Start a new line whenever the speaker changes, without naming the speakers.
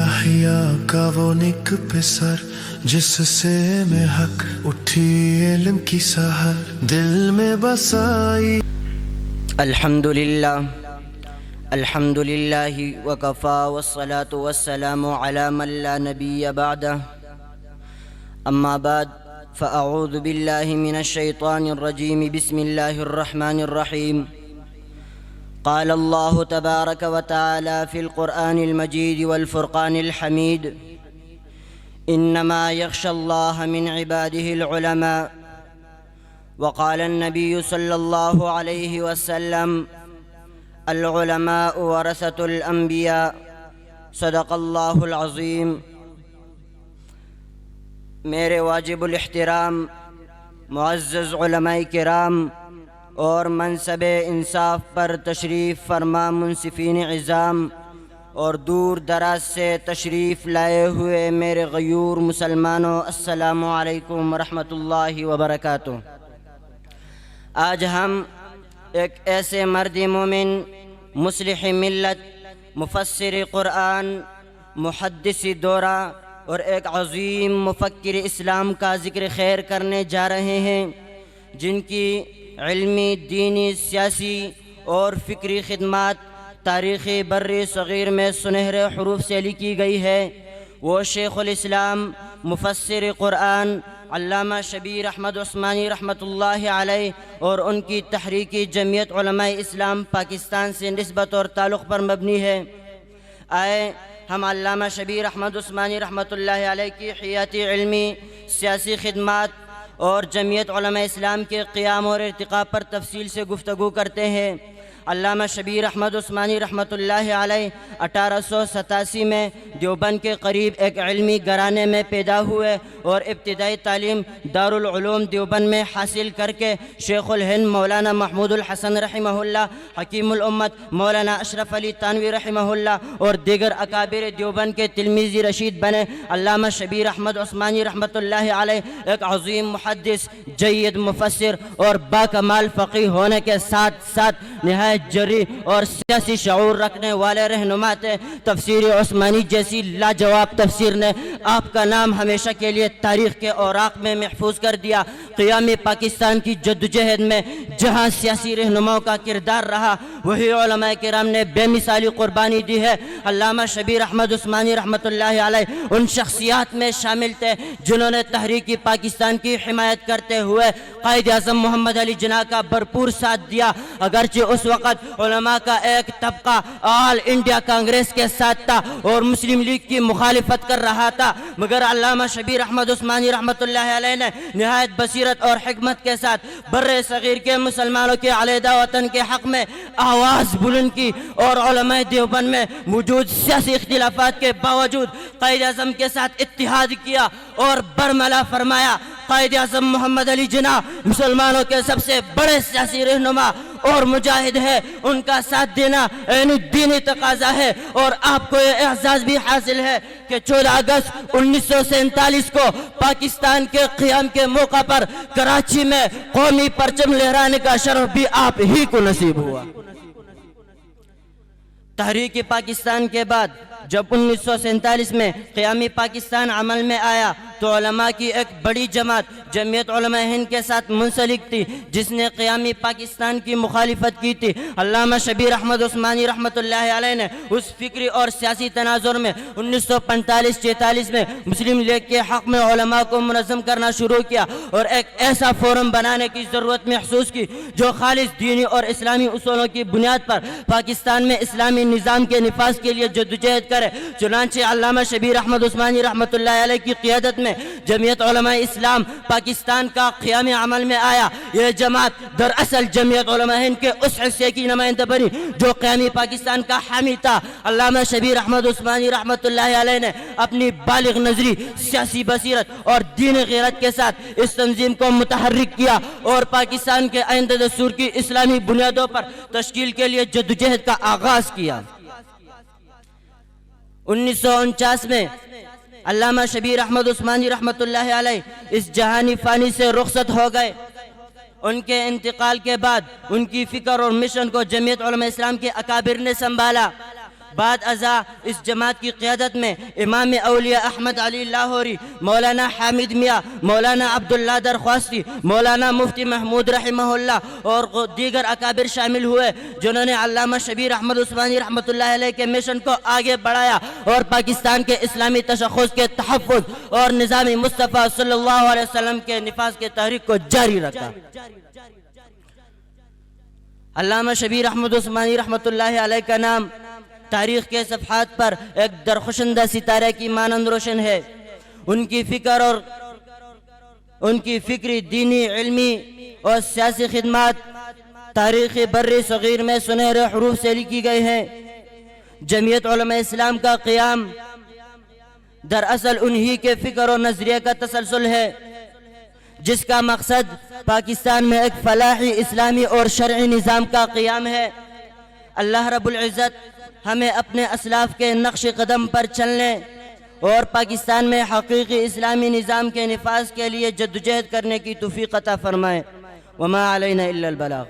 یحییٰ کا وہ نک پسر جس سے میں حق اٹھی علم کی سحر دل میں بسائی.
الحمدللہ وکفا والصلاة والسلام علی من لا نبی بعدہ. اما بعد فاعوذ باللہ من الشیطان الرجیم. بسم اللہ الرحمن الرحیم. قال اللہ تبارک وتعالی فی القرآن المجید والفرقان الحمید. انما یخشی اللہ من عباده العلماء. وقال النبی صلی اللہ علیہ وسلم العلماء ورثۃ الانبیاء. صدق اللہ العظیم. میرے واجب الاحترام معزز علماء کرام اور منصب انصاف پر تشریف فرما منصفین عظام اور دور دراز سے تشریف لائے ہوئے میرے غیور مسلمانوں، السلام علیکم ورحمۃ اللہ وبرکاتہ. آج ہم ایک ایسے مرد مومن، مصلح ملت، مفسر قرآن، محدث دورہ اور ایک عظیم مفکر اسلام کا ذکر خیر کرنے جا رہے ہیں، جن کی علمی، دینی، سیاسی اور فکری خدمات تاریخی بر صغیر میں سنہرے حروف سے لکھی گئی ہے. وہ شیخ الاسلام، مفسر قرآن علامہ شبیر احمد عثمانی رحمۃ اللہ علیہ اور ان کی تحریکی جمعیت علماء اسلام پاکستان سے نسبت اور تعلق پر مبنی ہے. آئے ہم علامہ شبیر احمد عثمانی رحمۃ اللہ علیہ کی حیاتی، علمی، سیاسی خدمات اور جمعیت علماء اسلام کے قیام اور ارتقاء پر تفصیل سے گفتگو کرتے ہیں. علامہ شبیر احمد عثمانی رحمۃ اللہ علیہ 1887 میں دیوبند کے قریب ایک علمی گھرانے میں پیدا ہوئے اور ابتدائی تعلیم دارالعلوم دیوبند میں حاصل کر کے شیخ الہند مولانا محمود الحسن رحمہ اللہ، حکیم الامت مولانا اشرف علی تانوی رحمہ اللہ اور دیگر اکابر دیوبند کے تلمیذ رشید بنے. علامہ شبیر احمد عثمانی رحمۃ اللہ علیہ ایک عظیم محدث، جید مفسر اور باکمال فقیہ ہونے کے ساتھ ساتھ نہایت جری اور سیاسی شعور رکھنے والے رہنما تھے. تفسیر عثمانی جیسی لاجواب تفسیر نے آپ کا نام ہمیشہ کے لیے تاریخ کے اوراق میں محفوظ کر دیا. قیامی پاکستان کی جدوجہد میں جہاں سیاسی رہنماؤں کا کردار رہا، وہی علماء کرام نے بے مثالی قربانی دی ہے. علامہ شبیر احمد عثمانی رحمۃ اللہ علیہ ان شخصیات میں شامل تھے جنہوں نے تحریک پاکستان کی حمایت کرتے ہوئے قائد اعظم محمد علی جناح کا بھرپور ساتھ دیا. اگرچہ اس وقت علماء کا ایک طبقہ آل انڈیا کانگریس کے ساتھ تھا اور مسلم لیگ کی مخالفت کر رہا تھا، مگر علامہ شبیر احمد عثمانی رحمۃ اللہ علیہ نے نہایت بصیرت اور حکمت کے ساتھ بر صغیر کے مسلمانوں کے علیحدہ وطن کے حق میں آواز بلند کی اور علماء دیوبند میں موجود سیاسی اختلافات کے باوجود قائد اعظم کے ساتھ اتحاد کیا اور برملا فرمایا. قائد اعظم محمد علی جناح مسلمانوں کے سب سے بڑے سیاسی رہنما اور مجاہد ہے، ان کا ساتھ دینا عین دینی تقاضا ہے. اور آپ کو یہ اعزاز بھی حاصل ہے کہ 14 اگست 1947 کو پاکستان کے قیام کے موقع پر کراچی میں قومی پرچم لہرانے کا شرف بھی آپ ہی کو نصیب ہوا. تحریک پاکستان کے بعد جب 1947 میں قیامی پاکستان عمل میں آیا تو علماء کی ایک بڑی جماعت جمعیت علماء ہند کے ساتھ منسلک تھی، جس نے قیامی پاکستان کی مخالفت کی تھی. علامہ شبیر احمد عثمانی رحمۃ اللہ علیہ نے اس فکری اور سیاسی تناظر میں 1945-46 میں مسلم لیگ کے حق میں علماء کو منظم کرنا شروع کیا اور ایک ایسا فورم بنانے کی ضرورت محسوس کی جو خالص دینی اور اسلامی اصولوں کی بنیاد پر پاکستان میں اسلامی نظام کے نفاذ کے لیے جدوجہد کرے. چنانچہ علامہ شبیر احمد عثمانی رحمۃ اللہ علیہ کی قیادت میں جمعیت علماء اسلام پاکستان کا قیام عمل میں آیا. یہ جماعت دراصل جمعیت علماء ہند کے اس حصے کی نمائندہ بنی جو قیامی پاکستان کا حامی تھا. علامہ شبیر احمد عثمانی رحمۃ اللہ علیہ نے اپنی بالغ نظری، سیاسی بصیرت اور دینی غیرت کے ساتھ اس تنظیم کو متحرک کیا اور پاکستان کے آئندہ دستور کی اسلامی بنیادوں پر تشکیل کے لیے جدوجہد کا آغاز کیا. 1949 میں علامہ شبیر احمد عثمانی رحمۃ اللہ علیہ اس جہانی فانی سے رخصت ہو گئے. ان کے انتقال کے بعد ان کی فکر اور مشن کو جمعیت علماء اسلام کے اکابر نے سنبھالا. بعد ازاں اس جماعت کی قیادت میں امام اولیاء احمد علی لاہوری، مولانا حامد میاں، مولانا عبداللہ درخواستی، مولانا مفتی محمود رحمہ اللہ اور دیگر اکابر شامل ہوئے، جنہوں نے علامہ شبیر احمد عثمانی رحمۃ اللہ علیہ کے مشن کو آگے بڑھایا اور پاکستان کے اسلامی تشخص کے تحفظ اور نظام مصطفیٰ صلی اللہ علیہ وسلم کے نفاذ کے تحریک کو جاری رکھا۔ علامہ شبیر احمد عثمانی رحمۃ اللہ علیہ کا نام تاریخ کے صفحات پر ایک درخشندہ ستارے کی مانند روشن ہے۔ ان کی فکر اور ان کی فکری، دینی، علمی اور سیاسی خدمات تاریخ بر صغیر میں سنہرے حروف سے لکھی گئی ہیں۔ جمعیت علماء اسلام کا قیام دراصل انہی کے فکر اور نظریے کا تسلسل ہے، جس کا مقصد پاکستان میں ایک فلاحی اسلامی اور شرعی نظام کا قیام ہے۔ اللہ رب العزت ہمیں اپنے اسلاف کے نقش قدم پر چلنے اور پاکستان میں حقیقی اسلامی نظام کے نفاذ کے لیے جدوجہد کرنے کی توفیق عطا فرمائے۔ وما علینا الا البلاغ۔